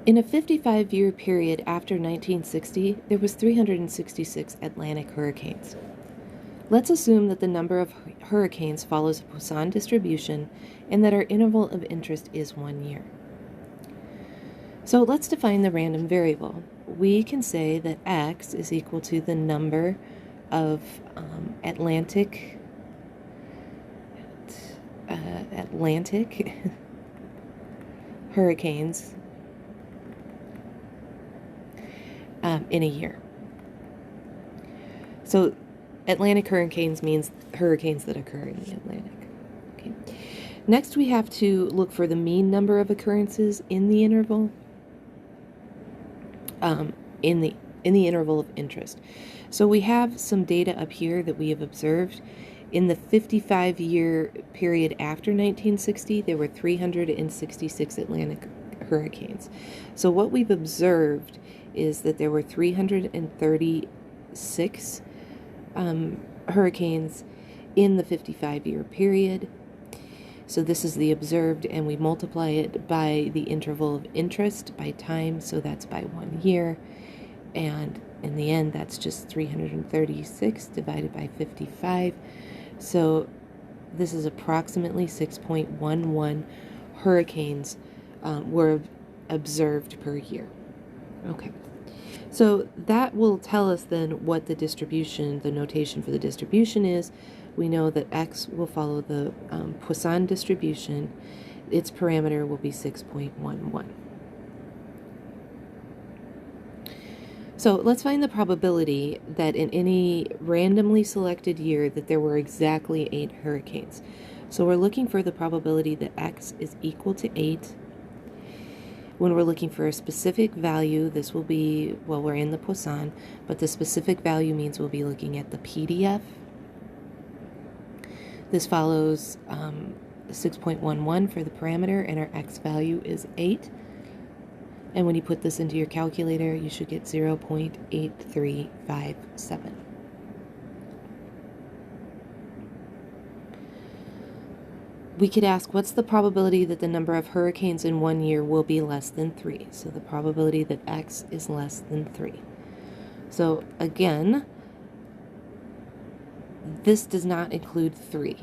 In a 55-year period after 1960, there was 366 Atlantic hurricanes. Let's assume that the number of hurricanes follows a Poisson distribution and that our interval of interest is 1 year. So let's define the random variable. We can say that x is equal to the number of Atlantic hurricanes in a year. So Atlantic hurricanes means hurricanes that occur in the Atlantic. Okay. Next, we have to look for the mean number of occurrences in the interval, in the interval of interest. So we have some data up here that we have observed. In the 55-year period after 1960, there were 366 Atlantic hurricanes. So what we've observed is that there were 336 hurricanes in the 55-year period. So this is the observed, and we multiply it by the interval of interest by time, so that's by 1 year. And in the end, that's just 336 divided by 55. So this is approximately 6.11 hurricanes were observed per year. Okay. So that will tell us then what the distribution, the notation for the distribution is. We know that x will follow the Poisson distribution. Its parameter will be 6.11. So let's find the probability that in any randomly selected year that there were exactly 8 hurricanes. So we're looking for the probability that x is equal to 8. When we're looking for a specific value, this will be, well, we're in the Poisson, but the specific value means we'll be looking at the PDF. This follows 6.11 for the parameter, and our x value is 8. And when you put this into your calculator, you should get 0.8357. We could ask, what's the probability that the number of hurricanes in 1 year will be less than 3? So the probability that x is less than 3. So again, this does not include 3.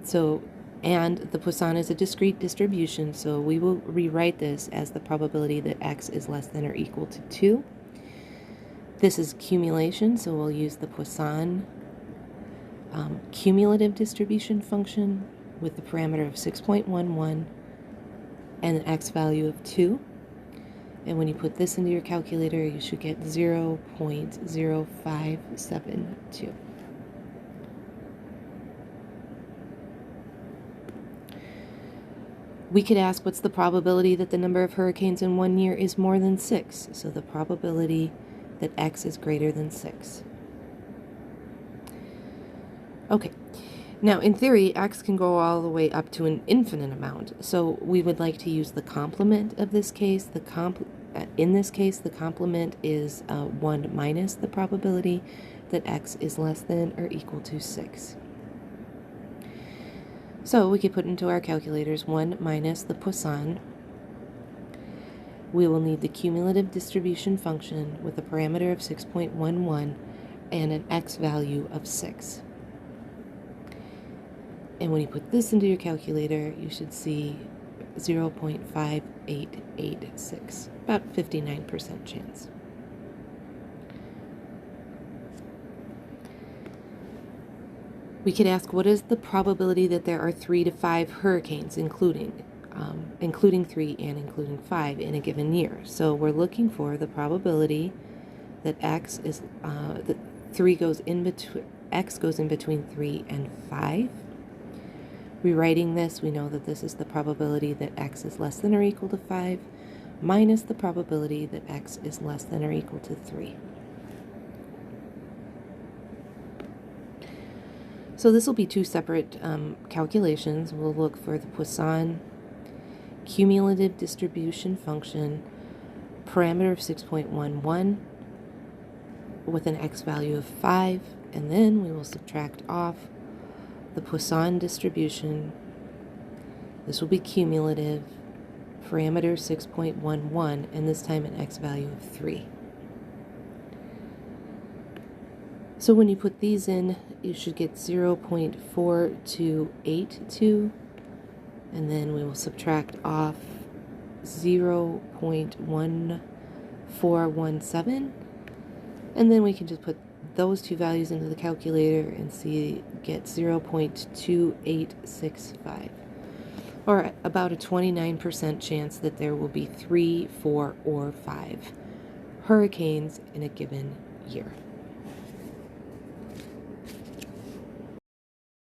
So, and the Poisson is a discrete distribution, so we will rewrite this as the probability that x is less than or equal to 2. This is accumulation, so we'll use the Poisson cumulative distribution function with the parameter of 6.11 and an x value of 2. And when you put this into your calculator, you should get 0.0572. We could ask, what's the probability that the number of hurricanes in 1 year is more than 6? So the probability that x is greater than 6. Okay. Now, in theory, x can go all the way up to an infinite amount. So we would like to use the complement of this case. In this case, the complement is 1 minus the probability that x is less than or equal to 6. So we could put into our calculators 1 minus the Poisson. We will need the cumulative distribution function with a parameter of 6.11 and an x value of 6. And when you put this into your calculator, you should see 0.5886, about 59% chance. We could ask, what is the probability that there are 3 to 5 hurricanes, including 3 and including 5 in a given year? So we're looking for the probability that x is that 3 goes in between, x goes in between 3 and 5. Rewriting this, we know that this is the probability that x is less than or equal to 5 minus the probability that x is less than or equal to 3. So this will be 2 separate calculations. We'll look for the Poisson cumulative distribution function, parameter of 6.11 with an x value of 5, and then we will subtract off the Poisson distribution. This will be cumulative, parameter 6.11, and this time an x value of 3. So when you put these in, you should get 0.4282, and then we will subtract off 0.1417, and then we can just put those two values into the calculator and get 0.2865, or about a 29% chance that there will be 3, 4, or 5 hurricanes in a given year.